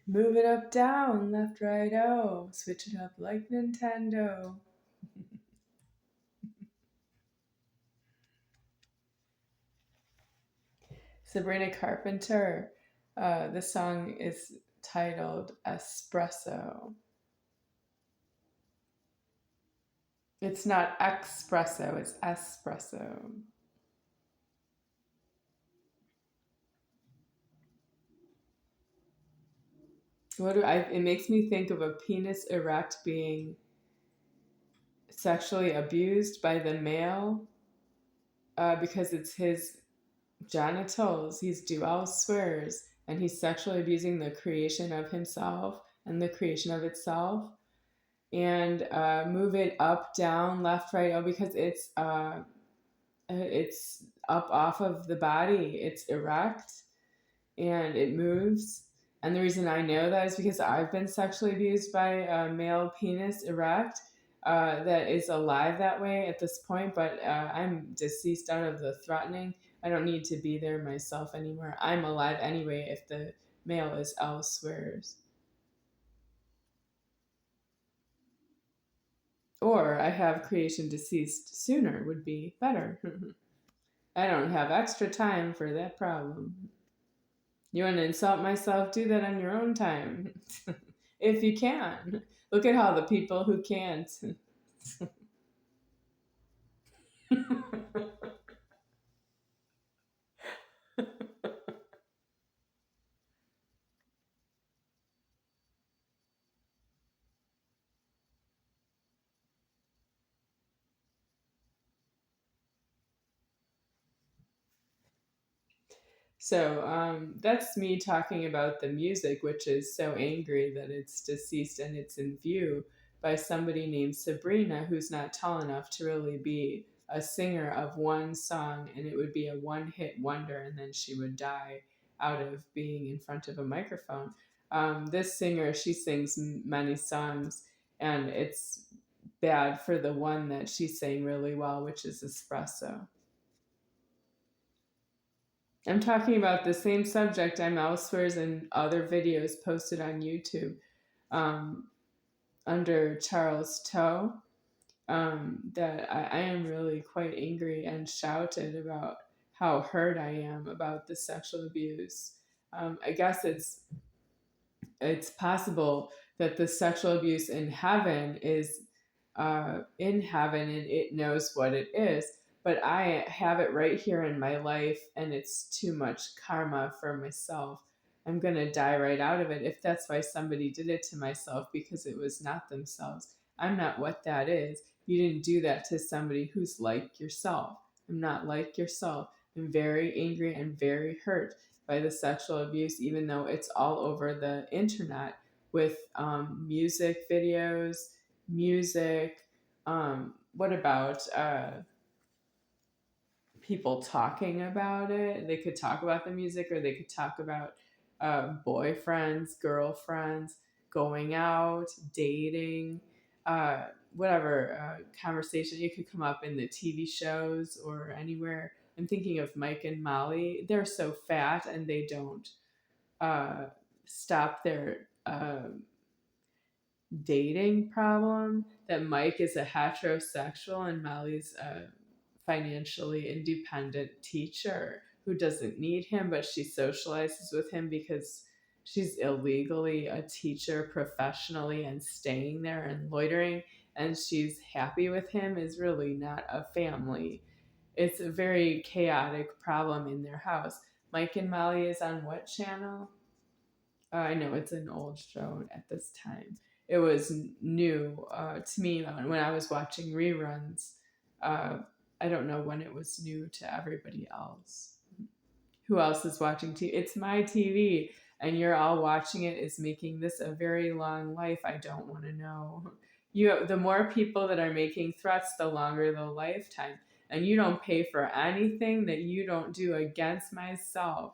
Move it up, down, left, right, oh. Switch it up like Nintendo. Sabrina Carpenter. The song is titled Espresso. It's not espresso, it's espresso. It makes me think of a penis erect being sexually abused by the male because it's his genitals. He's dual swears and he's sexually abusing the creation of himself and the creation of itself. And move it up, down, left, right, oh, because it's up off of the body. It's erect and it moves. And the reason I know that is because I've been sexually abused by a male penis erect that is alive that way at this point, but I'm deceased out of the threatening. I don't need to be there myself anymore. I'm alive anyway if the male is elsewhere. Or I have creation deceased sooner would be better. I don't have extra time for that problem. You want to insult myself? Do that on your own time. If you can. Look at how the people who can't. So that's me talking about the music, which is so angry that it's deceased and it's in view by somebody named Sabrina, who's not tall enough to really be a singer of one song, and it would be a one hit wonder, and then she would die out of being in front of a microphone. This singer, she sings many songs, and it's bad for the one that she sang really well, which is Espresso. I'm talking about the same subject I'm elsewhere in other videos posted on YouTube um, under Charles Toe. That I am really quite angry and shouted about how hurt I am about the sexual abuse. I guess it's possible that the sexual abuse in heaven is in heaven and it knows what it is. But I have it right here in my life, and it's too much karma for myself. I'm going to die right out of it if that's why somebody did it to myself, because it was not themselves. I'm not what that is. You didn't do that to somebody who's like yourself. I'm not like yourself. I'm very angry and very hurt by the sexual abuse, even though it's all over the internet with music videos, music. What about people talking about it? They could talk about the music, or they could talk about boyfriends, girlfriends, going out, dating, whatever conversation. You could come up in the TV shows or anywhere. I'm thinking of Mike and Molly. They're so fat and they don't uh, stop their dating problem. That Mike is a heterosexual and Molly's a financially independent teacher who doesn't need him, but she socializes with him because she's illegally a teacher professionally and staying there and loitering, and she's happy with him is really not a family. It's a very chaotic problem in their house. Mike and Molly is on what channel? I know it's an old show at this time. It was new to me when I was watching reruns. Uh, I don't know when it was new to everybody else. Who else is watching TV? It's my TV, and you're all watching it is making this a very long life. I don't want to know. The more people that are making threats, the longer the lifetime. And you don't pay for anything that you don't do against myself.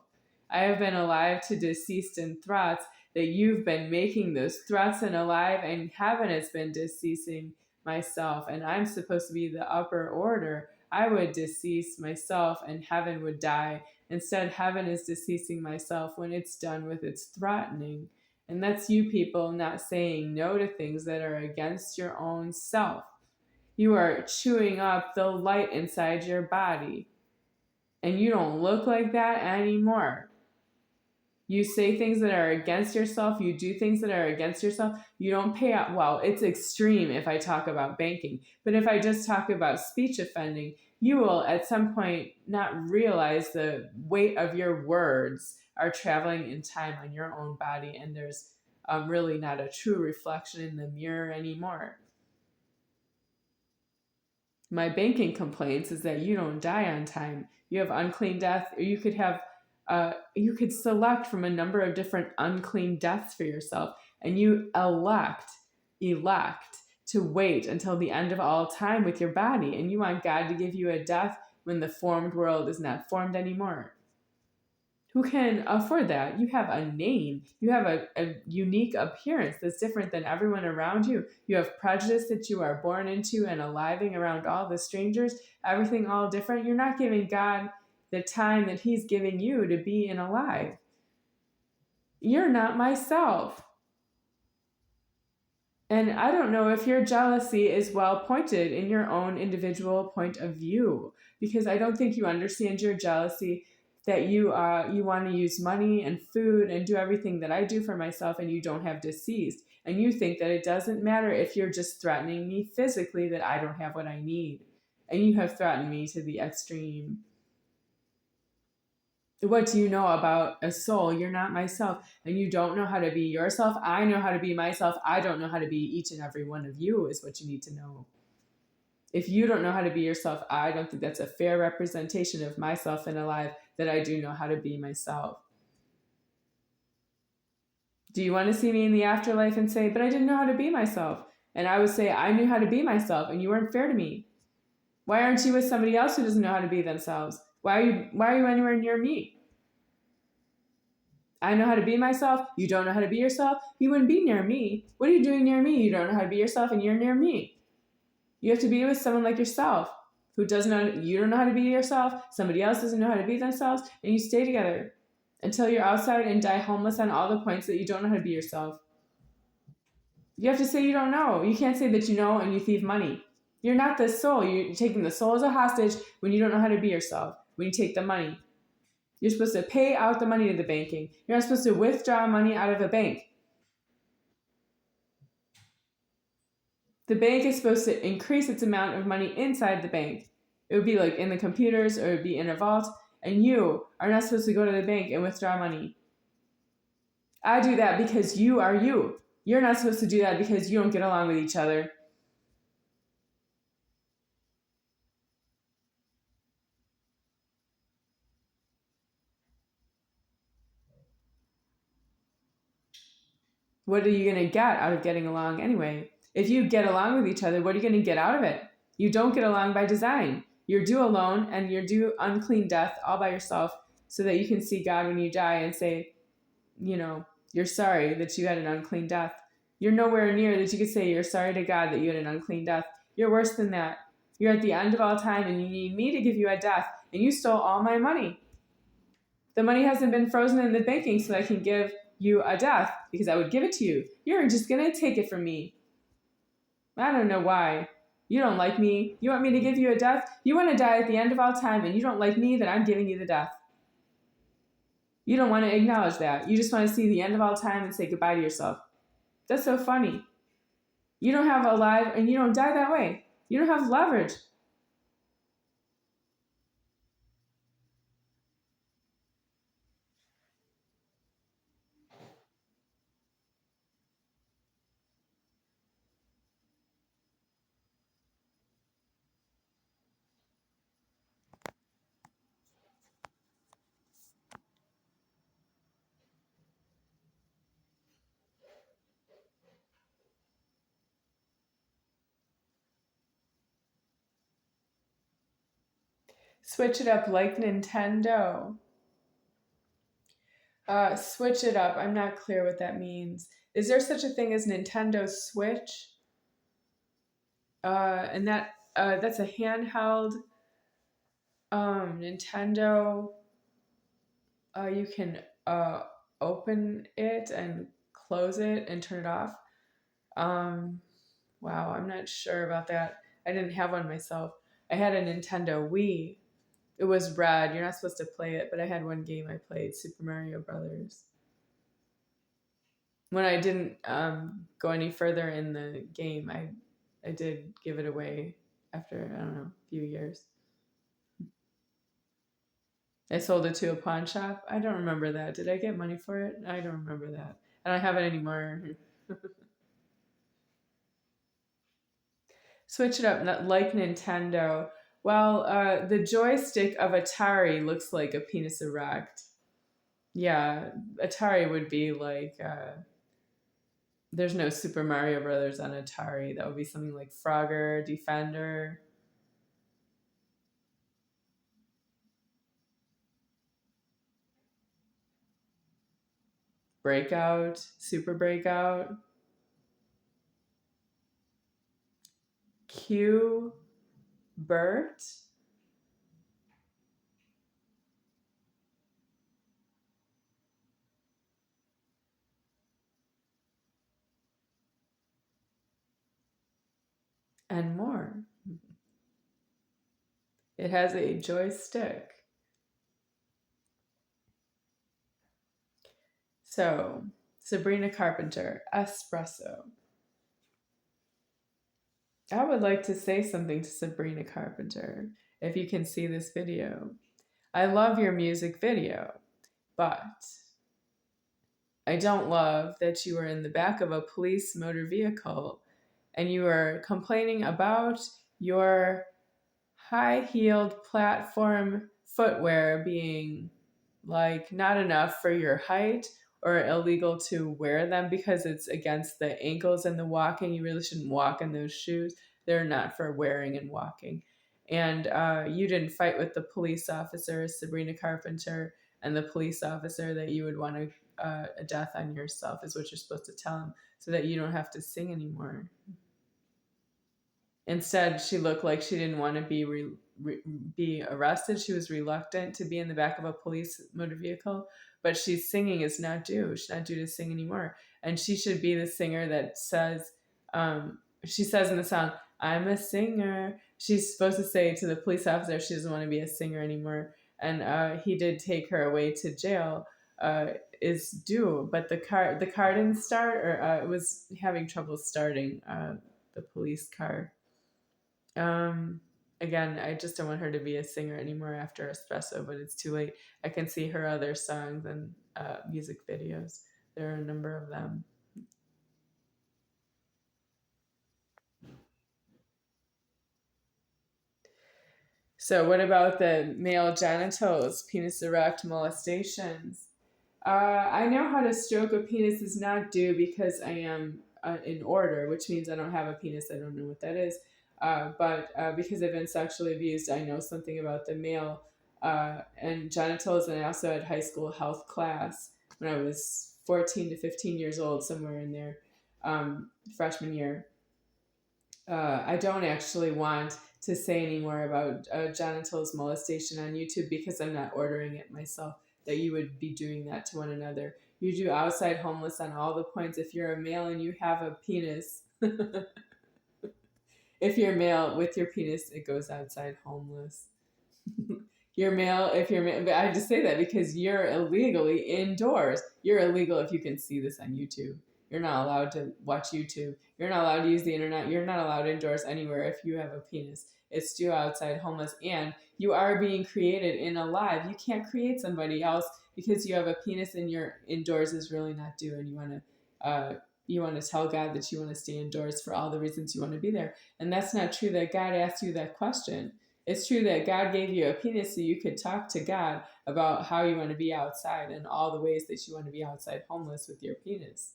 I have been alive to deceased in threats that you've been making those threats and alive, and heaven has been deceasing myself, and I'm supposed to be the upper order. I would decease myself and heaven would die. Instead, heaven is deceasing myself when it's done with its threatening. And that's you people not saying no to things that are against your own self. You are chewing up the light inside your body. And you don't look like that anymore. You say things that are against yourself. You do things that are against yourself. You don't pay out. Well, it's extreme if I talk about banking. But if I just talk about speech offending, you will at some point not realize the weight of your words are traveling in time on your own body. And there's really not a true reflection in the mirror anymore. My banking complaints is that you don't die on time. You have unclean death, or you could select from a number of different unclean deaths for yourself, and you elect to wait until the end of all time with your body, and you want God to give you a death when the formed world is not formed anymore. Who can afford that? You have a name. You have a unique appearance that's different than everyone around you. You have prejudice that you are born into and aliving around all the strangers, everything all different. You're not giving God the time that He's giving you to be and alive. You're not myself. And I don't know if your jealousy is well pointed in your own individual point of view, because I don't think you understand your jealousy, that you want to use money and food and do everything that I do for myself, and you don't have deceased. And you think that it doesn't matter if you're just threatening me physically that I don't have what I need. And you have threatened me to the extreme. What do you know about a soul? You're not myself, and you don't know how to be yourself. I know how to be myself. I don't know how to be each and every one of you, is what you need to know. If you don't know how to be yourself, I don't think that's a fair representation of myself and alive, that I do know how to be myself. Do you want to see me in the afterlife and say, but I didn't know how to be myself? And I would say, I knew how to be myself, and you weren't fair to me. Why aren't you with somebody else who doesn't know how to be themselves? Why are you anywhere near me? I know how to be myself. You don't know how to be yourself. You wouldn't be near me. What are you doing near me? You don't know how to be yourself, and you're near me. You have to be with someone like yourself who doesn't know. You don't know how to be yourself. Somebody else doesn't know how to be themselves, and you stay together until you're outside and die homeless on all the points that you don't know how to be yourself. You have to say you don't know. You can't say that you know and you thieve money. You're not the soul. You're taking the soul as a hostage when you don't know how to be yourself, when you take the money. You're supposed to pay out the money to the banking. You're not supposed to withdraw money out of a bank. The bank is supposed to increase its amount of money inside the bank. It would be like in the computers, or it would be in a vault, and you are not supposed to go to the bank and withdraw money. I do that because you are you. You're not supposed to do that because you don't get along with each other. What are you going to get out of getting along anyway? If you get along with each other, what are you going to get out of it? You don't get along by design. You're due alone, and you're due unclean death all by yourself, so that you can see God when you die and say, you're sorry that you had an unclean death. You're nowhere near that you could say you're sorry to God that you had an unclean death. You're worse than that. You're at the end of all time, and you need me to give you a death, and you stole all my money. The money hasn't been frozen in the banking so I can give you a death, because I would give it to you. You're just going to take it from me. I don't know why. You don't like me. You want me to give you a death? You want to die at the end of all time, and you don't like me, then I'm giving you the death. You don't want to acknowledge that. You just want to see the end of all time and say goodbye to yourself. That's so funny. You don't have a life, and you don't die that way. You don't have leverage. Switch it up like Nintendo. Switch it up. I'm not clear what that means. Is there such a thing as Nintendo Switch? And that's a handheld Nintendo. You can open it and close it and turn it off. Um, wow, I'm not sure about that. I didn't have one myself. I had a Nintendo Wii. It was red. You're not supposed to play it, but I had one game I played, Super Mario Brothers. When I didn't go any further in the game, I did give it away after, I don't know, a few years. I sold it to a pawn shop. I don't remember that. Did I get money for it? I don't remember that. I don't have it anymore. Switch it up, not like Nintendo. Well, the joystick of Atari looks like a penis erect. Yeah, Atari would be like. There's no Super Mario Brothers on Atari. That would be something like Frogger, Defender. Breakout, Super Breakout, Q, Bert, and more. It has a joystick. So, Sabrina Carpenter, espresso. I would like to say something to Sabrina Carpenter, if you can see this video. I love your music video, but I don't love that you were in the back of a police motor vehicle and you were complaining about your high-heeled platform footwear being like not enough for your height or illegal to wear them because it's against the ankles and the walking. You really shouldn't walk in those shoes. They're not for wearing and walking. And you didn't fight with the police officer, Sabrina Carpenter, and the police officer that you would want a death on yourself is what you're supposed to tell him so that you don't have to sing anymore. Instead, she looked like she didn't want to be arrested. She was reluctant to be in the back of a police motor vehicle, but she's singing is not due. She's not due to sing anymore. And she should be the singer that says, she says in the song, I'm a singer. She's supposed to say to the police officer she doesn't want to be a singer anymore. And he did take her away to jail. Is due, but the car didn't start, or it was having trouble starting. The police car. Again, I just don't want her to be a singer anymore after Espresso, but it's too late. I can see her other songs and music videos. There are a number of them. So what about the male genitals, penis erect molestations? I know how to stroke a penis is not due because I am in order, which means I don't have a penis. I don't know what that is. But because I've been sexually abused, I know something about the male and genitals. And I also had high school health class when I was 14 to 15 years old, somewhere in there, freshman year. I don't actually want to say any more about genitals molestation on YouTube because I'm not ordering it myself, that you would be doing that to one another. You do outside homeless on all the points. If you're a male and you have a penis, if you're male with your penis, it goes outside homeless. You're male if you're male. But I just say that because you're illegally indoors. You're illegal if you can see this on YouTube. You're not allowed to watch YouTube. You're not allowed to use the internet. You're not allowed indoors anywhere if you have a penis. It's still outside homeless. And you are being created in alive. You can't create somebody else because you have a penis and you're indoors is really not due. And you want to tell God that you want to stay indoors for all the reasons you want to be there. And that's not true that God asked you that question. It's true that God gave you a penis so you could talk to God about how you want to be outside and all the ways that you want to be outside homeless with your penis.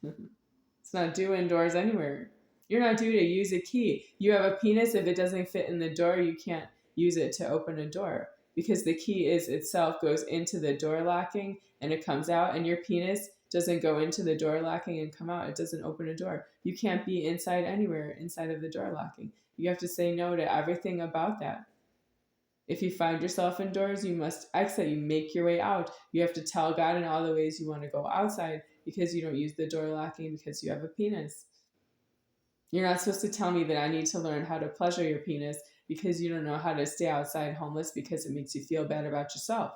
It's not due indoors anywhere. You're not due to use a key. You have a penis. If it doesn't fit in the door, you can't use it to open a door because the key is itself goes into the door locking and it comes out, and your penis doesn't go into the door locking and come out. It doesn't open a door. You can't be inside anywhere inside of the door locking. You have to say no to everything about that. If you find yourself indoors, you must exit. You make your way out. You have to tell God in all the ways you want to go outside because you don't use the door locking because you have a penis. You're not supposed to tell me that I need to learn how to pleasure your penis because you don't know how to stay outside homeless because it makes you feel bad about yourself.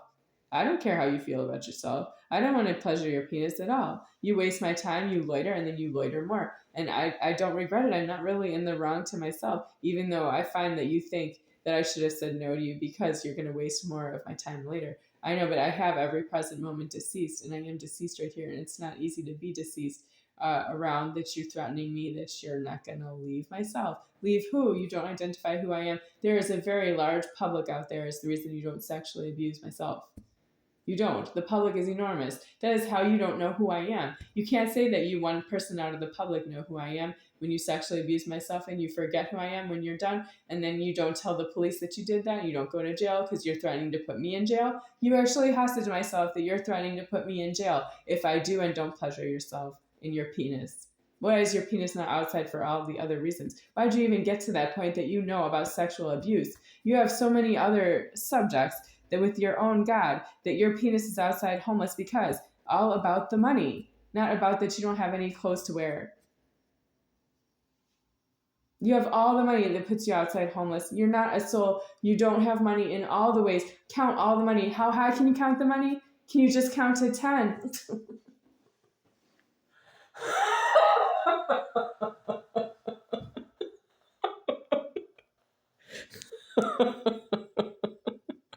I don't care how you feel about yourself. I don't want to pleasure your penis at all. You waste my time, you loiter, and then you loiter more. And I don't regret it. I'm not really in the wrong to myself, even though I find that you think that I should have said no to you because you're going to waste more of my time later. I know, but I have every present moment deceased, and I am deceased right here, and it's not easy to be deceased around that you're threatening me that you're not going to leave myself. Leave who? You don't identify who I am. There is a very large public out there is the reason you don't sexually abuse myself. You don't. The public is enormous. That is how you don't know who I am. You can't say that you, one person out of the public, know who I am when you sexually abuse myself and you forget who I am when you're done, and then you don't tell the police that you did that, and you don't go to jail because you're threatening to put me in jail. You actually hostage myself that you're threatening to put me in jail if I do and don't pleasure yourself in your penis. Why is your penis not outside for all the other reasons? Why'd you even get to that point that you know about sexual abuse? You have so many other subjects that with your own God, that your penis is outside homeless because all about the money, not about that you don't have any clothes to wear. You have all the money that puts you outside homeless. You're not a soul. You don't have money in all the ways. Count all the money. How high can you count the money? Can you just count to 10?